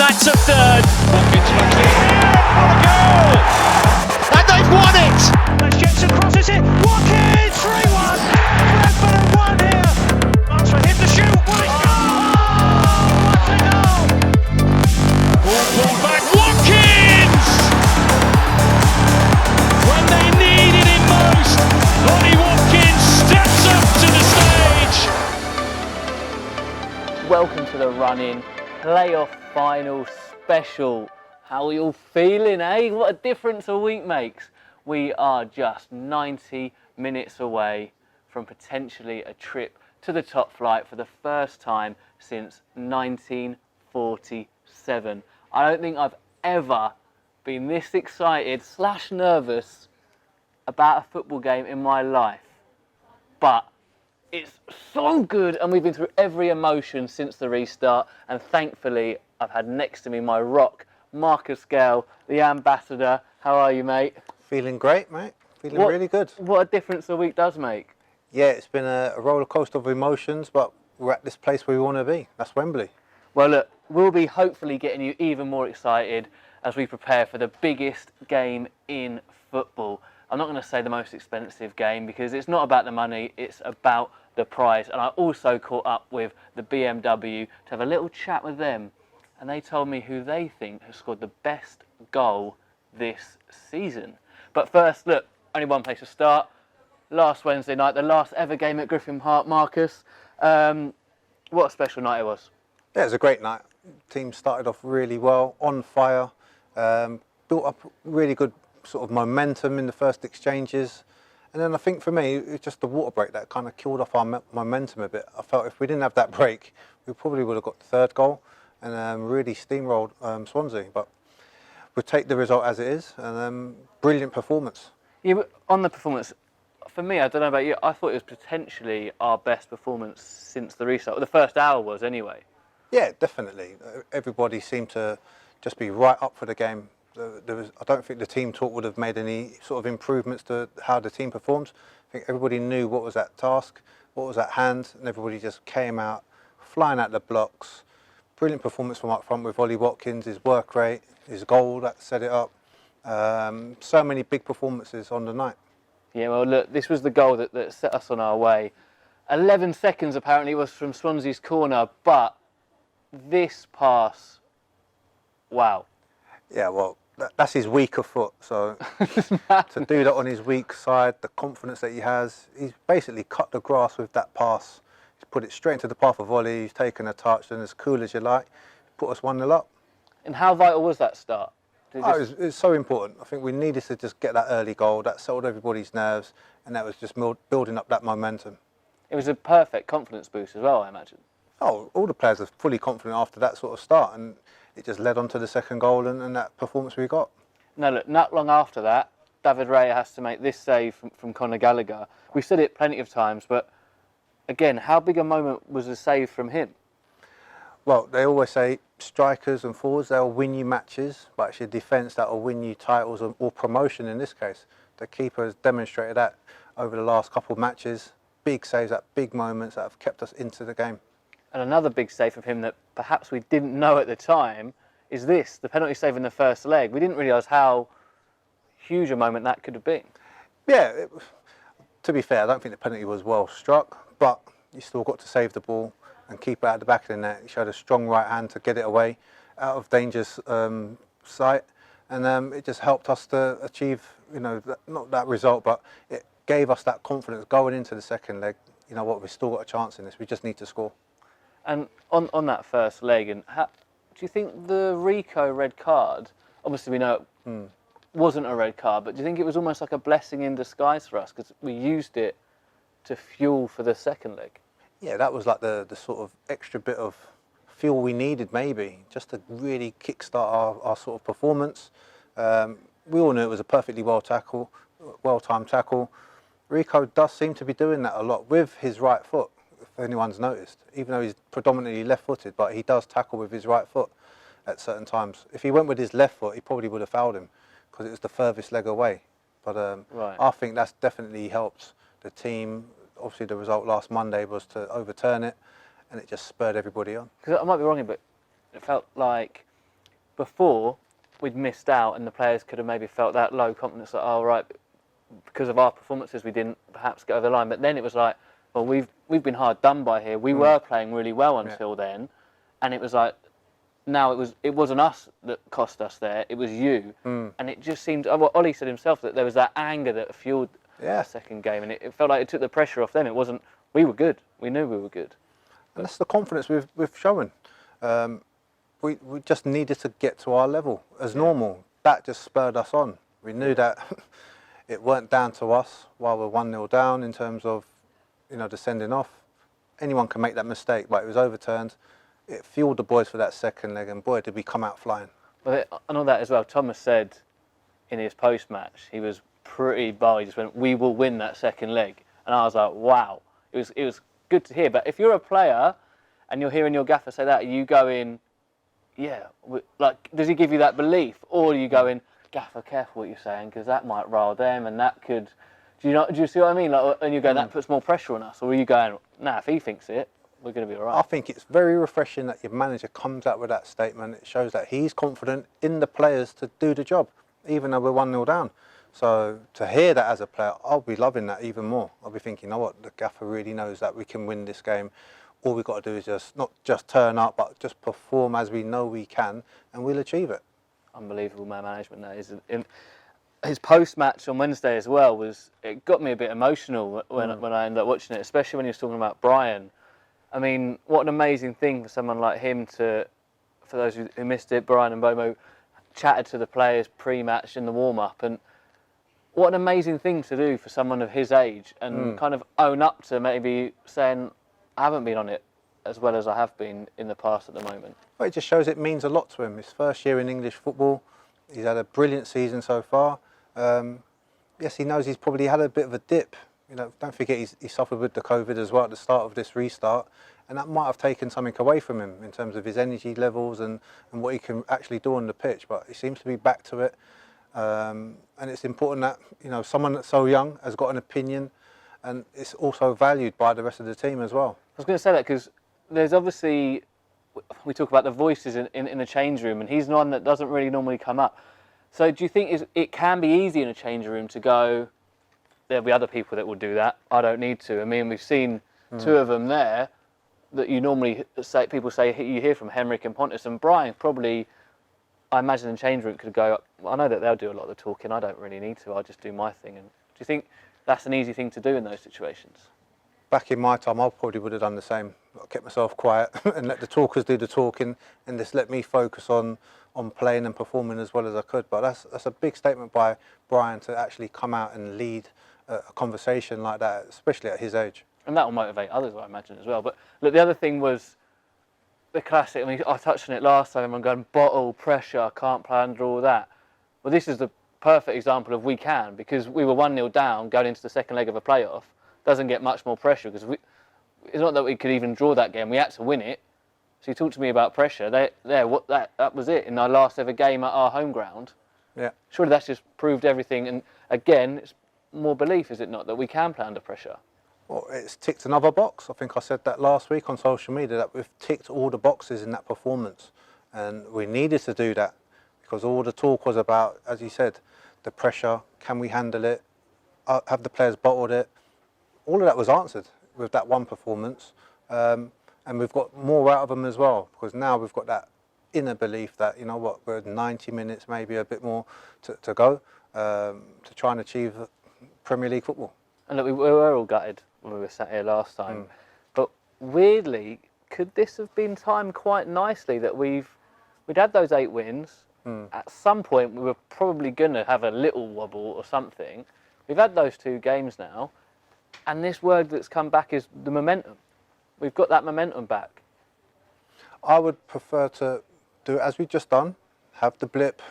That's a third. Watkins lucky. What a goal! And they've won it! Let's Jensen crosses it. Watkins 3-1. Brentford have won here. Armstrong hit the shoot. What a goal! What a goal! Ball pulled back. Watkins! When they needed him most, Ollie Watkins steps up to the stage. Welcome to the Run-In Playoff Final Special. How are you all feeling, eh? What a difference a week makes. We are just 90 minutes away from potentially a trip to the top flight for the first time since 1947. I don't think I've ever been this excited / nervous about a football game in my life. But it's so good, and we've been through every emotion since the restart, and thankfully I've had next to me my rock, Marcus Gayle, the ambassador. How are you, mate? Feeling great, mate. Feeling really good. What a difference a week does make. Yeah, it's been a roller coaster of emotions, but we're at this place where we want to be. That's Wembley. Well, look, we'll be hopefully getting you even more excited as we prepare for the biggest game in football. I'm not going to say the most expensive game because it's not about the money, it's about the prize. And I also caught up with the BMW to have a little chat with them, and they told me who they think has scored the best goal this season. But first, look, only one place to start. Last Wednesday night, the last ever game at Griffin, Marcus. What a special night it was. Yeah, it was a great night. The team started off really well, on fire, built up really good sort of momentum in the first exchanges. And then I think for me, it was just the water break that kind of killed off our momentum a bit. I felt if we didn't have that break, we probably would have got the third goal and really steamrolled Swansea. But we'll take the result as it is, and brilliant performance. Yeah, but on the performance, for me, I don't know about you, I thought it was potentially our best performance since the restart. Well, the first hour was anyway. Yeah, definitely. Everybody seemed to just be right up for the game. I don't think the team talk would have made any sort of improvements to how the team performed. I think everybody knew what was at task, what was at hand, and everybody just came out flying at the blocks. Brilliant performance from up front with Ollie Watkins, his work rate, his goal that set it up. So many big performances on the night. Yeah, well, look, this was the goal that set us on our way. 11 seconds apparently was from Swansea's corner, but this pass, wow. Yeah, well, that's his weaker foot. So to do that on his weak side, the confidence that he has, he's basically cut the grass with that pass. He's put it straight into the path of Ollie. He's taken a touch, and as cool as you like, put us 1-0 up. And how vital was that start? It was so important. I think we needed to just get that early goal. That settled everybody's nerves, and that was just building up that momentum. It was a perfect confidence boost as well, I imagine. Oh, all the players are fully confident after that sort of start, and it just led on to the second goal and that performance we got. No, look, not long after that, David Raya has to make this save from Conor Gallagher. We've said it plenty of times, but again, how big a moment was the save from him? Well, they always say strikers and forwards, they'll win you matches, but actually defence, that'll win you titles or promotion in this case. The keeper has demonstrated that over the last couple of matches. Big saves at big moments that have kept us into the game. And another big save from him that perhaps we didn't know at the time is this, the penalty save in the first leg. We didn't realise how huge a moment that could have been. Yeah, to be fair, I don't think the penalty was well struck, but you still got to save the ball and keep it at the back of the net. He showed a strong right hand to get it away out of dangerous sight, and it just helped us to achieve, not that result, but it gave us that confidence going into the second leg. You know what, we've still got a chance in this. We just need to score. And on that first leg, and do you think the Rico red card, obviously we know it wasn't a red card, but do you think it was almost like a blessing in disguise for us because we used it to fuel for the second leg? Yeah, that was like the sort of extra bit of fuel we needed maybe, just to really kickstart our sort of performance. We all knew it was a perfectly well-timed tackle. Rico does seem to be doing that a lot with his right foot, if anyone's noticed, even though he's predominantly left-footed, but he does tackle with his right foot at certain times. If he went with his left foot, he probably would have fouled him because it was the furthest leg away. But right. I think that's definitely helped the team. Obviously, the result last Monday was to overturn it, and it just spurred everybody on. Because I might be wrong, but it felt like before we'd missed out and the players could have maybe felt that low confidence that, oh, right, because of our performances we didn't perhaps get over the line. But then it was like, well, we've been hard done by here. We were playing really well until then, and it was like, now it wasn't us that cost us there, it was you. And it just seemed, well, Ollie said himself that there was that anger that fueled the second game, and it felt like it took the pressure off them. It wasn't, we were good, we knew we were good. And that's the confidence we've shown. We just needed to get to our level as normal. That just spurred us on. We knew that it weren't down to us while we're 1-0 down in terms of, the sending off. Anyone can make that mistake, but it was overturned. It fueled the boys for that second leg, and boy, did we come out flying. Well, and all that as well, Thomas said in his post-match, he was pretty bold. He just went, we will win that second leg. And I was like, wow. It was good to hear. But if you're a player and you're hearing your gaffer say that, are you going, yeah, like, does he give you that belief? Or are you going, gaffer, careful what you're saying, because that might rile them and that could, do you see what I mean? Like, and you go, that puts more pressure on us. Or are you going, nah, if he thinks it, we're going to be all right? I think it's very refreshing that your manager comes out with that statement. It shows that he's confident in the players to do the job, even though we're 1-0 down. So to hear that as a player, I'll be loving that even more. I'll be thinking, you know what, the gaffer really knows that we can win this game. All we've got to do is just not just turn up, but just perform as we know we can, and we'll achieve it. Unbelievable man management that is. His post-match on Wednesday as well it got me a bit emotional when I ended up watching it, especially when he was talking about Bryan. I mean, what an amazing thing for someone like him for those who missed it, Bryan and Mbeumo chatted to the players pre-match in the warm-up, and what an amazing thing to do for someone of his age and kind of own up to maybe saying, I haven't been on it as well as I have been in the past at the moment. Well, it just shows it means a lot to him. His first year in English football, he's had a brilliant season so far. Yes, he knows he's probably had a bit of a dip. Don't forget he suffered with the COVID as well at the start of this restart, and that might have taken something away from him in terms of his energy levels and what he can actually do on the pitch. But he seems to be back to it, and it's important that someone that's so young has got an opinion, and it's also valued by the rest of the team as well. I was going to say that because there's obviously, we talk about the voices in the change room, and he's one that doesn't really normally come up. So do you think it can be easy in a change room to go, there'll be other people that will do that, I don't need to? I mean, we've seen two of them there that you normally people say you hear from, Henrik and Pontus, and Bryan probably, I imagine the change room could go, I know that they'll do a lot of the talking, I don't really need to, I'll just do my thing. And do you think that's an easy thing to do in those situations? Back in my time, I probably would have done the same. I kept myself quiet and let the talkers do the talking, and just let me focus on playing and performing as well as I could. But that's a big statement by Bryan to actually come out and lead a conversation like that, especially at his age. And that will motivate others, I imagine, as well. But look, the other thing was the classic. I mean, I touched on it last time. I'm going, bottle, pressure, can't play under all that. Well, this is the perfect example of we can, because we were 1-0 down going into the second leg of a playoff. Doesn't get much more pressure, because it's not that we could even draw that game. We had to win it. So you talk to me about pressure. That was it in our last ever game at our home ground. Yeah. Surely that's just proved everything. And again, it's more belief, is it not, that we can play under pressure? Well, it's ticked another box. I think I said that last week on social media, that we've ticked all the boxes in that performance. And we needed to do that because all the talk was about, as you said, the pressure. Can we handle it? Have the players bottled it? All of that was answered with that one performance. And we've got more out of them as well, because now we've got that inner belief that, we're 90 minutes, maybe a bit more to go to try and achieve Premier League football. And look, we were all gutted when we were sat here last time. But weirdly, could this have been timed quite nicely that we'd had those 8 wins. At some point, we were probably going to have a little wobble or something. We've had those 2 games now. And this word that's come back is the momentum. We've got that momentum back. I would prefer to do it as we've just done, have the blip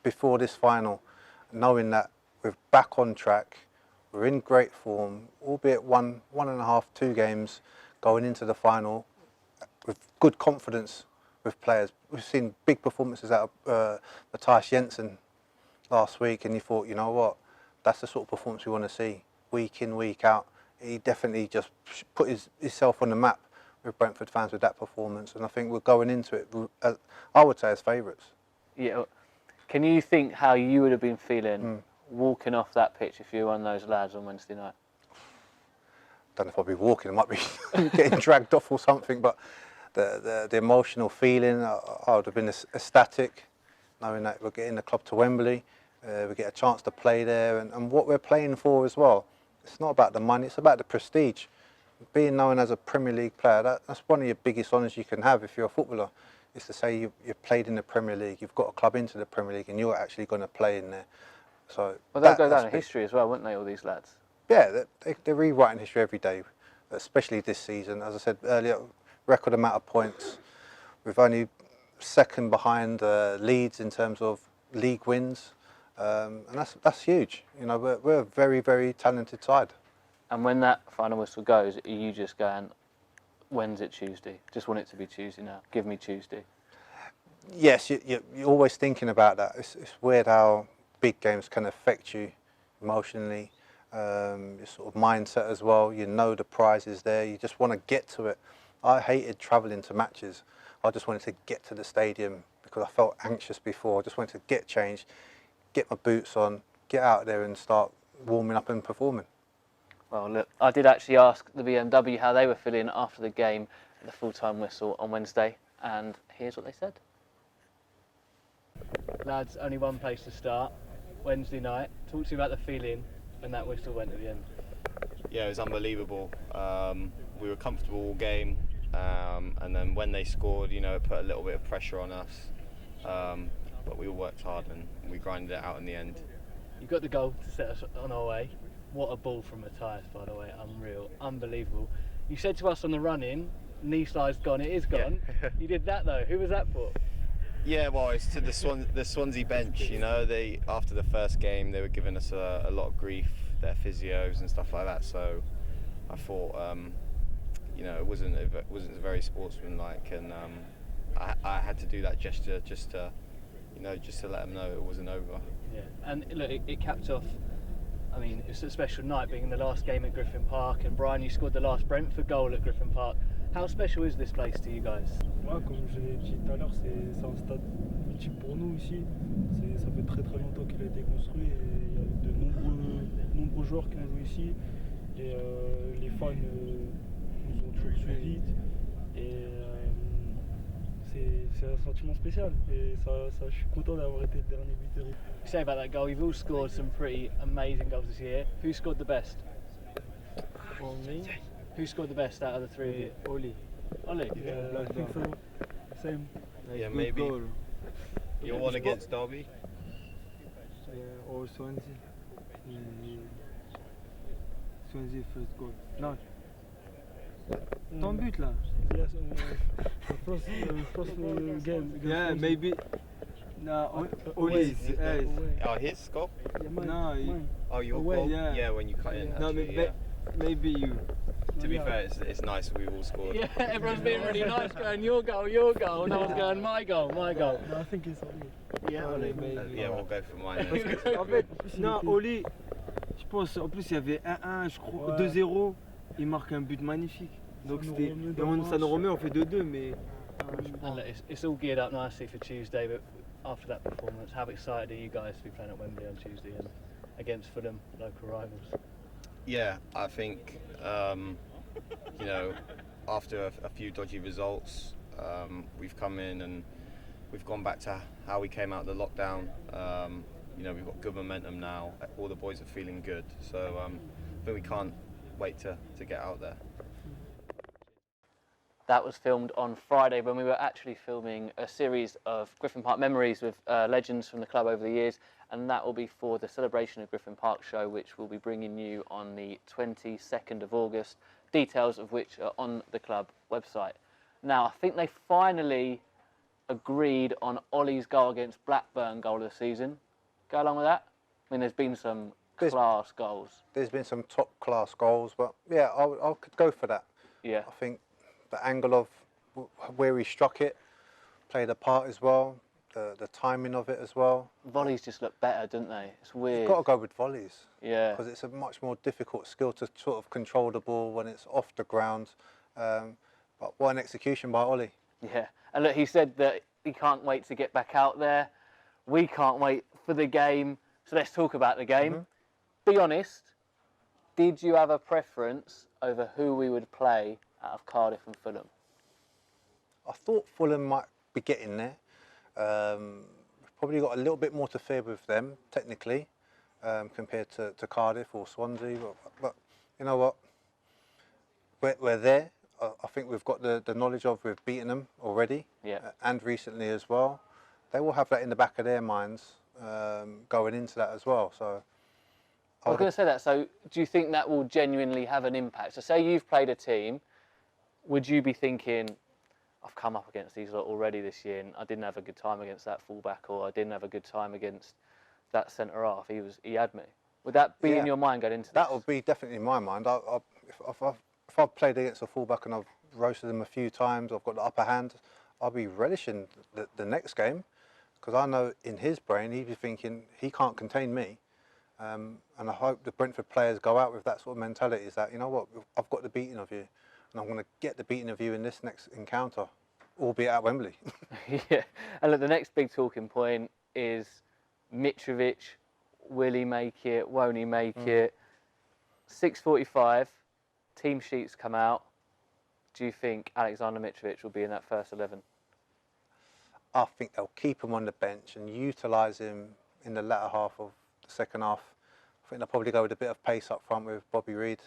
before this final, knowing that we're back on track, we're in great form, albeit 1.5, 2 games going into the final with good confidence with players. We've seen big performances out of Matthias Jensen last week, and you thought, you know what, that's the sort of performance we want to see week in, week out. He definitely just put himself on the map with Brentford fans with that performance, and I think we're going into it, I would say, as favourites. Yeah. Can you think how you would have been feeling walking off that pitch if you were one of those lads on Wednesday night? Don't know if I'd be walking, I might be getting dragged off or something, but the emotional feeling, I would have been ecstatic, knowing that we're getting the club to Wembley, we get a chance to play there, and what we're playing for as well. It's not about the money, it's about the prestige. Being known as a Premier League player, that's one of your biggest honours you can have if you're a footballer, is to say you've played in the Premier League, you've got a club into the Premier League, and you're actually going to play in there. So well, they'll go down in history as well, won't they, all these lads? Yeah, they're rewriting history every day, especially this season. As I said earlier, record amount of points. We've only second behind Leeds in terms of league wins, and that's huge. You know, we're a very, very talented side. And when that final whistle goes, are you just going, when's it Tuesday? Just want it to be Tuesday now. Give me Tuesday. Yes, you're always thinking about that. It's weird how big games can affect you emotionally. Your sort of mindset as well. You know the prize is there. You just want to get to it. I hated travelling to matches. I just wanted to get to the stadium because I felt anxious before. I just wanted to get changed, get my boots on, get out there and start warming up and performing. Well, look, I did actually ask the BMW how they were feeling after the game at the full-time whistle on Wednesday, and here's what they said. Lads, only one place to start. Wednesday night. Talk to you about the feeling when that whistle went at the end. Yeah, it was unbelievable. We were comfortable all game, and then when they scored, you know, it put a little bit of pressure on us. But we all worked hard and we grinded it out in the end. You got the goal to set us on our way. What a ball from Matthias, by the way. Unreal, unbelievable. You said to us on the run-in, knee slide's gone. It is gone. Yeah. You did that though. Who was that for? Yeah, well, it's to the Swansea bench. You know, after the first game, they were giving us a lot of grief, their physios and stuff like that. So I thought, you know, it wasn't very sportsmanlike, and I had to do that gesture just to let them know it wasn't over. Yeah, and look, it capped off. I mean, it's a special night being the last game at Griffin Park, and Bryan, you scored the last Brentford goal at Griffin Park. How special is this place to you guys? Ouais, comme je l'ai dit tout à l'heure, c'est un stade mythique pour nous ici. Ça fait très très longtemps qu'il a été construit et il y a de nombreux joueurs qui ont joué ici. Et les fans nous ont toujours suivis. Et c'est un sentiment spécial. Et je suis content d'avoir été le dernier buteur. You say about that goal, you've all scored some pretty amazing goals this year. Who scored the best? For me, Who scored the best out of the three of you? Ollie. Ollie? Yeah, I think so. Same. Yeah, maybe. Your one against Derby? Or Swansea. Swansea first goal. No. Ton but là. Yes, first game. Yeah, maybe. No, Ollie's. Oh, his score? No, Oh, your away, goal? yeah. When you cut in. No, Actually, maybe you. To be fair, it's nice we've all scored. Yeah, everyone's being really nice, going your goal, your goal. No one's going my goal, my goal. No, I think it's Ollie. Yeah, Ollie. Yeah, we'll go for mine. En fait, non, Ollie, je pense, en plus il y avait 1-1, je crois, Ouais. 2-0, il marque un but magnifique. Donc c'était, ça nous remet, on fait 2-2, mais And look, it's all geared up nicely for Tuesday, but after that performance, how excited are you guys to be playing at Wembley on Tuesday and against Fulham, local rivals? Yeah, I think, you know, after a few dodgy results, we've come in and we've gone back to how we came out of the lockdown. You know, we've got good momentum now. All the boys are feeling good. So I think we can't wait to get out there. That was filmed on Friday when we were actually filming a series of Griffin Park memories with legends from the club over the years, and that will be for the Celebration of Griffin Park show, which we'll be bringing you on the 22nd of August, details of which are on the club website. Now, I think they finally agreed on Ollie's goal against Blackburn goal of the season. Go along with that? I mean, there's been some class goals. There's been some top class goals, but yeah, I could go for that. Yeah. I think the angle of where he struck it played a part as well, the timing of it as well. Volleys just look better, don't they? It's weird. You've got to go with volleys. Yeah. Because it's a much more difficult skill to sort of control the ball when it's off the ground. But what an execution by Ollie. Yeah. And look, he said that he can't wait to get back out there. We can't wait for the game. So let's talk about the game. Be honest, did you have a preference over who we would play out of Cardiff and Fulham? I thought Fulham might be getting there. We've probably got a little bit more to fear with them, technically, compared to Cardiff or Swansea. But you know what? We're there. I think we've got the knowledge of we've beaten them already, and recently as well. They will have that in the back of their minds going into that as well. So I was going to say that. So do you think that will genuinely have an impact? So say you've played a team, would you be thinking, I've come up against these lot already this year and I didn't have a good time against that fullback, or I didn't have a good time against that centre half. He had me. Would that be in your mind going into this? That would be definitely in my mind. If I've played against a fullback and I've roasted them a few times, I've got the upper hand, I'll be relishing the next game, because I know in his brain he'd be thinking he can't contain me. And I hope the Brentford players go out with that sort of mentality, is that, you know what, I've got the beating of you and I'm going to get the beating of you in this next encounter, albeit at Wembley. Yeah, and look, the next big talking point is Mitrovic. Will he make it? Won't he make it? 6:45, team sheets come out. Do you think Alexander Mitrovic will be in that first 11? I think they'll keep him on the bench and utilise him in the latter half of the second half. I think they'll probably go with a bit of pace up front with Bobby Reid,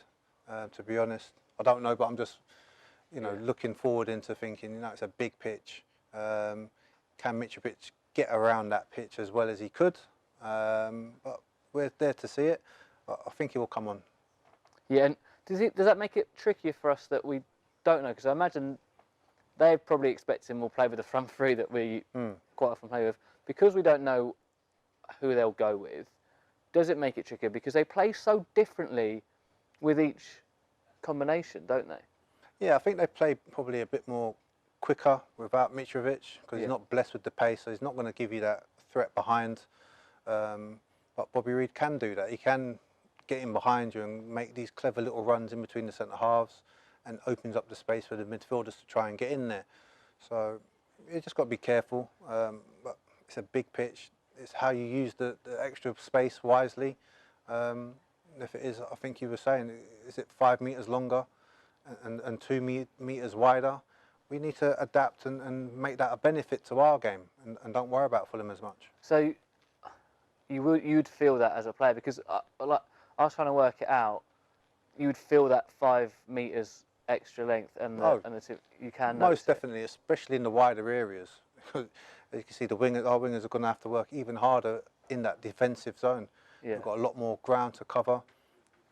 to be honest. I don't know, but I'm just, looking forward into thinking, it's a big pitch. Can Mitrovic get around that pitch as well as he could? But we're there to see it. But I think he will come on. Yeah, and does that make it trickier for us that we don't know? Because I imagine they probably expect him will play with the front three that we quite often play with. Because we don't know who they'll go with, does it make it trickier? Because they play so differently with each combination, don't they? Yeah, I think they play probably a bit more quicker without Mitrovic, because he's not blessed with the pace, so he's not going to give you that threat behind. But Bobby Reid can do that. He can get in behind you and make these clever little runs in between the centre halves, and opens up the space for the midfielders to try and get in there. So you just got to be careful. But it's a big pitch. It's how you use the extra space wisely. If it is, I think you were saying, is it 5 metres longer and 2 metres wider? We need to adapt and make that a benefit to our game, and don't worry about Fulham as much. So you'd feel that as a player, because I was trying to work it out. You would feel that 5 metres extra length, and the two, you can most definitely, especially in the wider areas. As you can see, our wingers are going to have to work even harder in that defensive zone. Yeah. We've got a lot more ground to cover.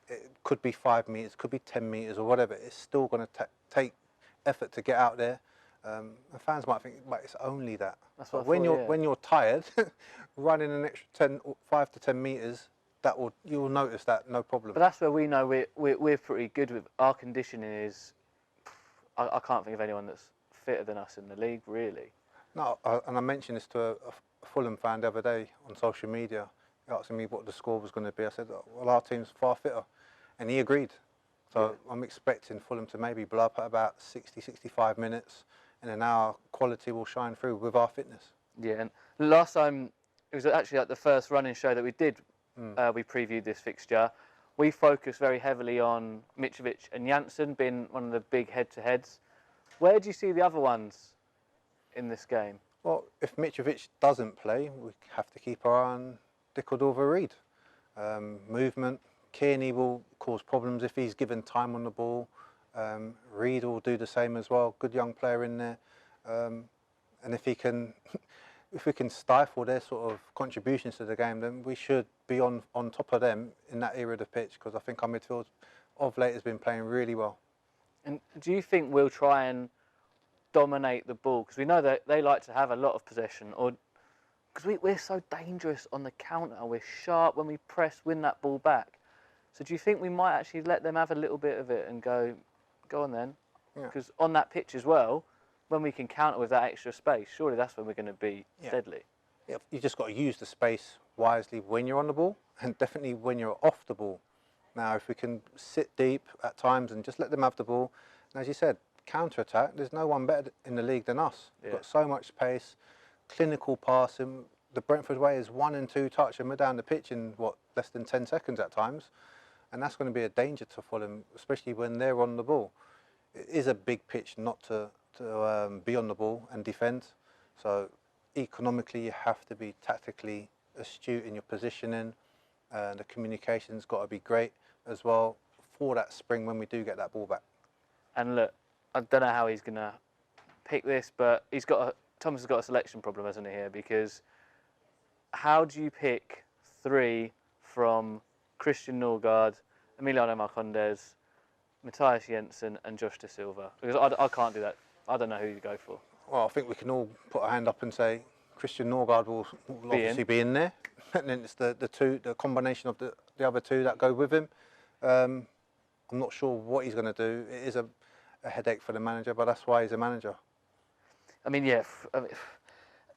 It could be 5 metres, could be 10 metres or whatever. It's still going to take effort to get out there. And fans might think, it's only that. That's what when you're tired, running an extra 5 to 10 metres, you'll notice that, no problem. But that's where we know we're pretty good with our conditioning. Is I can't think of anyone that's fitter than us in the league, really. No, and I mentioned this to a Fulham fan the other day on social media, asking me what the score was going to be. I said, well, our team's far fitter, and he agreed. So I'm expecting Fulham to maybe blow up at about 60, 65 minutes, and then our quality will shine through with our fitness. Yeah, and last time, it was actually like the first running show that we did, we previewed this fixture. We focused very heavily on Mitrovic and Janssen being one of the big head-to-heads. Where do you see the other ones in this game? Well, if Mitrovic doesn't play, we have to keep our eye on Reid. Movement. Kearney will cause problems if he's given time on the ball. Reid will do the same as well. Good young player in there. And if we can stifle their sort of contributions to the game, then we should be on top of them in that area of the pitch, because I think our midfield of late has been playing really well. And do you think we'll try and dominate the ball? Because we know that they like to have a lot of possession, or because we're so dangerous on the counter. We're sharp when we press, win that ball back. So do you think we might actually let them have a little bit of it and go on then? Because on that pitch as well, when we can counter with that extra space, surely that's when we're going to be deadly. Yeah, you just got to use the space wisely when you're on the ball, and definitely when you're off the ball. Now, if we can sit deep at times and just let them have the ball, and as you said, counter-attack, there's no one better in the league than us. We've got so much pace, clinical passing, the Brentford way is 1 and 2 touch and we're down the pitch in less than 10 seconds at times, and that's going to be a danger to Fulham, especially when they're on the ball. It is a big pitch not to be on the ball and defend. So economically, you have to be tactically astute in your positioning. The communication's got to be great as well for that spring when we do get that ball back. And look, I don't know how he's going to pick this, but Thomas has got a selection problem, hasn't he, here? Because how do you pick 3 from Christian Norgard, Emiliano Marcondes, Matthias Jensen and Josh Da Silva? Because I can't do that. I don't know who you go for. Well, I think we can all put a hand up and say Christian Norgard will obviously be in there. And then it's the combination of the other 2 that go with him. I'm not sure what he's going to do. It is a headache for the manager, but that's why he's a manager. I mean, yeah.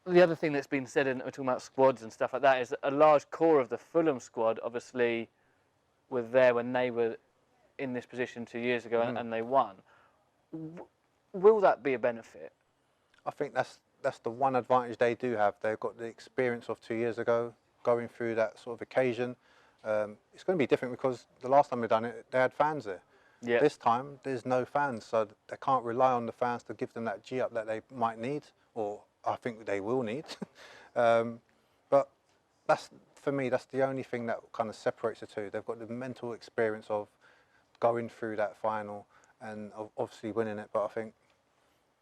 The other thing that's been said, and we're talking about squads and stuff like that, is a large core of the Fulham squad obviously were there when they were in this position 2 years ago and they won. Will that be a benefit? I think that's the one advantage they do have. They've got the experience of 2 years ago, going through that sort of occasion. It's going to be different because the last time they've done it, they had fans there. Yeah. This time, there's no fans, so they can't rely on the fans to give them that G-up that they might need, or I think they will need. But for me, that's the only thing that kind of separates the 2. They've got the mental experience of going through that final and obviously winning it. But I think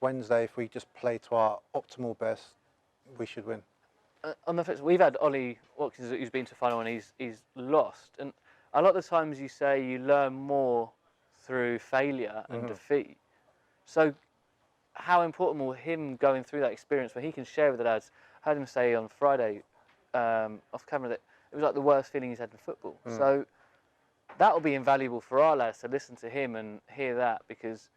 Wednesday, if we just play to our optimal best, we should win. On the flip side, we've had Ollie Watkins who's been to final and he's lost. And a lot of the times you say you learn more through failure and defeat. So how important will him going through that experience where he can share with the lads? I heard him say on Friday off camera that it was like the worst feeling he's had in football. So that will be invaluable for our lads to listen to him and hear that, because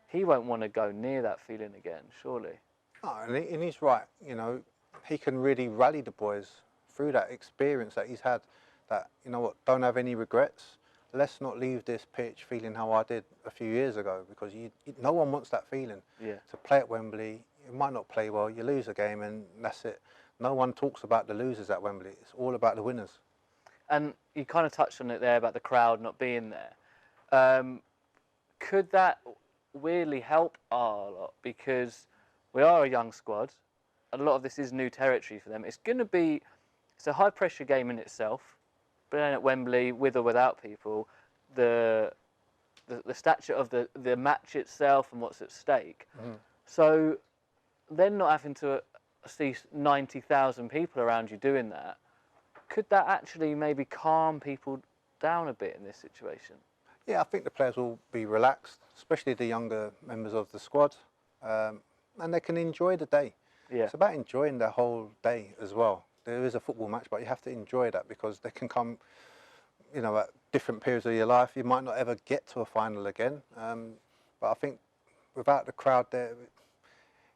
he won't want to go near that feeling again, surely. Oh, and he's right. You know, he can really rally the boys through that experience that he's had. That, you know what, don't have any regrets. Let's not leave this pitch feeling how I did a few years ago, because no one wants that feeling. Yeah. To play at Wembley, you might not play well, you lose a game and that's it. No one talks about the losers at Wembley. It's all about the winners. And you kind of touched on it there about the crowd not being there. Could that weirdly help our lot? Because we are a young squad. A lot of this is new territory for them. It's a high pressure game in itself. Playing at Wembley with or without people, the stature of the match itself and what's at stake. So then not having to see 90,000 people around you doing that, could that actually maybe calm people down a bit in this situation? Yeah, I think the players will be relaxed, especially the younger members of the squad, and they can enjoy the day. Yeah. It's about enjoying the whole day as well. There is a football match, but you have to enjoy that, because they can come, you know, at different periods of your life. You might not ever get to a final again, but I think without the crowd there,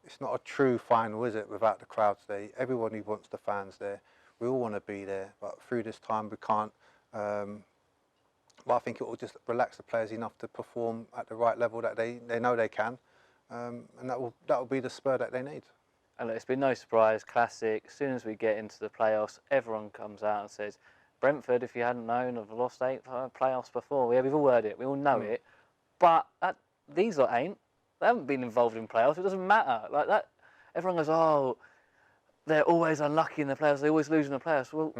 it's not a true final, is it? Without the crowds there, everybody wants the fans there. We all want to be there, but through this time we can't. But I think it will just relax the players enough to perform at the right level that they know they can, and that will be the spur that they need. And it's been no surprise, classic. As soon as we get into the playoffs, everyone comes out and says, Brentford, if you hadn't known, have lost 8 playoffs before. We've all heard it, we all know it. But these lot ain't. They haven't been involved in playoffs. It doesn't matter. Like that, everyone goes, oh, they're always unlucky in the playoffs. They always lose in the playoffs. Well,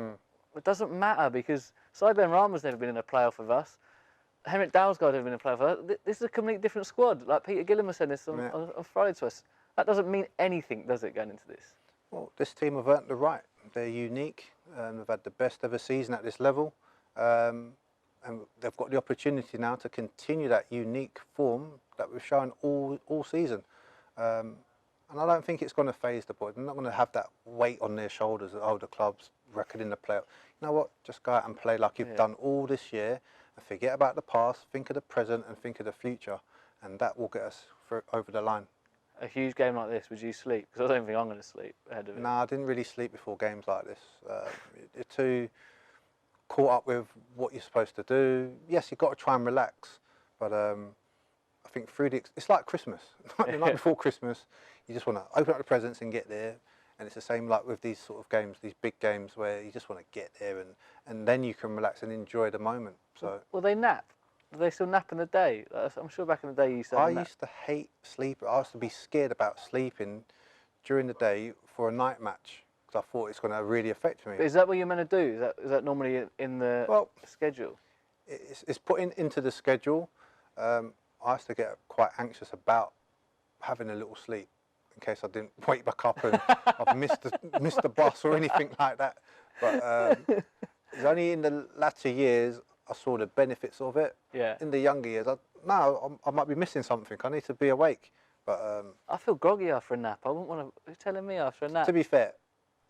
it doesn't matter, because Saïd Benrahma's never been in a playoff with us. Henrik Dalsgaard never been in a playoff with us. This is a completely different squad. Like Peter Gilliam said this on Friday to us. That doesn't mean anything, does it, going into this? Well, this team have earned the right. They're unique. They've had the best ever season at this level. And they've got the opportunity now to continue that unique form that we've shown all season. And I don't think it's going to faze the boys. They're not going to have that weight on their shoulders that, oh, the club's record in the playoff. You know what? Just go out and play like you've done all this year, and forget about the past, think of the present and think of the future. And that will get us over the line. A huge game like this, would you sleep? Because I don't think I'm going to sleep ahead of it. No, I didn't really sleep before games like this. You're too caught up with what you're supposed to do. Yes, you've got to try and relax, but I think it's like Christmas. The night before Christmas, you just want to open up the presents and get there. And it's the same like with these sort of games, these big games where you just want to get there and then you can relax and enjoy the moment. So Well, they nap. Do they still nap in the day? I'm sure back in the day you used to have I a nap. used to hate sleeping. I used to be scared about sleeping during the day for a night match because I thought it's going to really affect me. Is that what you're meant to do? Is that normally in the schedule? It's put into the schedule. I used to get quite anxious about having a little sleep in case I didn't wake back up and I've missed the bus or anything like that. But it's only in the latter years I saw the benefits of it. Yeah. In the younger years, I might be missing something. I need to be awake. But I feel groggy after a nap. I wouldn't want to. You're telling me after a nap? to be fair,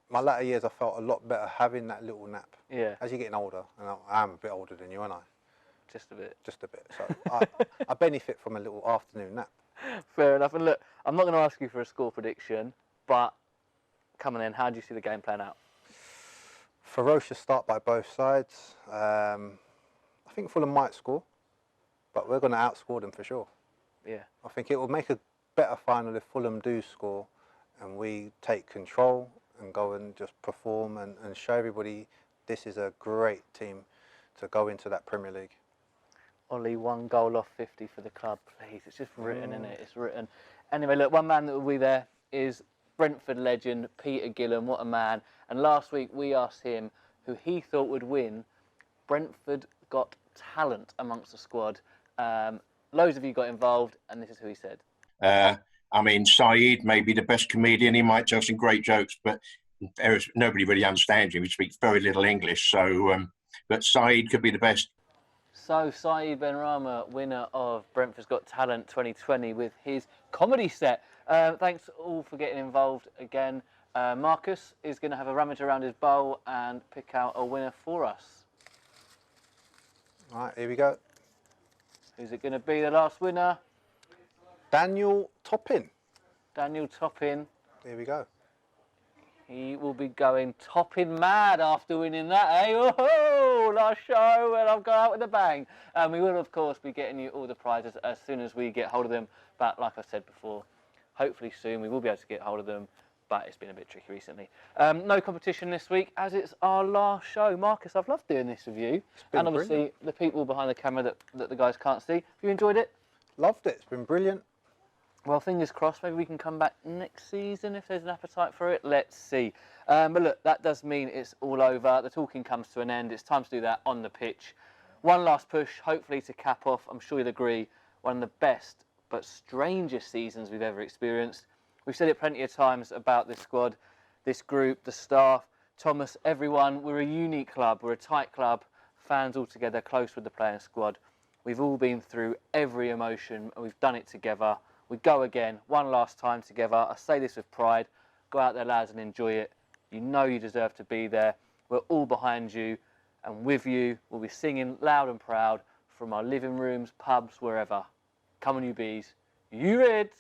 my latter years I felt a lot better having that little nap. Yeah. As you're getting older, and I am a bit older than you, aren't I? Just a bit. Just a bit. So I benefit from a little afternoon nap. Fair enough. And look, I'm not going to ask you for a score prediction, but coming in, how do you see the game playing out? Ferocious start by both sides. I think Fulham might score, but we're going to outscore them for sure. Yeah. I think it will make a better final if Fulham do score and we take control and go and just perform and show everybody this is a great team to go into that Premier League. Ollie, 1 goal off 50 for the club, please. It's just written, isn't it? It's written. Anyway, look, one man that will be there is Brentford legend Peter Gillen. What a man. And last week we asked him who he thought would win. Brentford got talent amongst the squad. Loads of you got involved, and this is who he said. I mean, Saïd may be the best comedian. He might tell some great jokes, but nobody really understands him. He speaks very little English. So, but Saïd could be the best. So, Saïd Benrahma, winner of Brentford's Got Talent 2020 with his comedy set. Thanks all for getting involved again. Marcus is going to have a rummage around his bowl and pick out a winner for us. All right, here we go. Who's it going to be, the last winner? Daniel Toppin. Daniel Toppin. Here we go. He will be going topping mad after winning that, eh? Oh, last show, well, I've gone out with a bang. We will, of course, be getting you all the prizes as soon as we get hold of them. But like I said before, hopefully soon we will be able to get hold of them. But it's been a bit tricky recently. No competition this week, as it's our last show. Marcus, I've loved doing this with you. And obviously, brilliant. the people behind the camera that the guys can't see. Have you enjoyed it? Loved it. It's been brilliant. Well, fingers crossed, maybe we can come back next season if there's an appetite for it. Let's see. But look, that does mean it's all over. The talking comes to an end. It's time to do that on the pitch. One last push, hopefully to cap off, I'm sure you'll agree, one of the best but strangest seasons we've ever experienced. We've said it plenty of times about this squad, this group, the staff, Thomas, everyone. We're a unique club. We're a tight club, fans all together, close with the playing squad. We've all been through every emotion and we've done it together. We go again, one last time together. I say this with pride. Go out there, lads, and enjoy it. You know you deserve to be there. We're all behind you and with you. We'll be singing loud and proud from our living rooms, pubs, wherever. Come on, you bees. You Reds!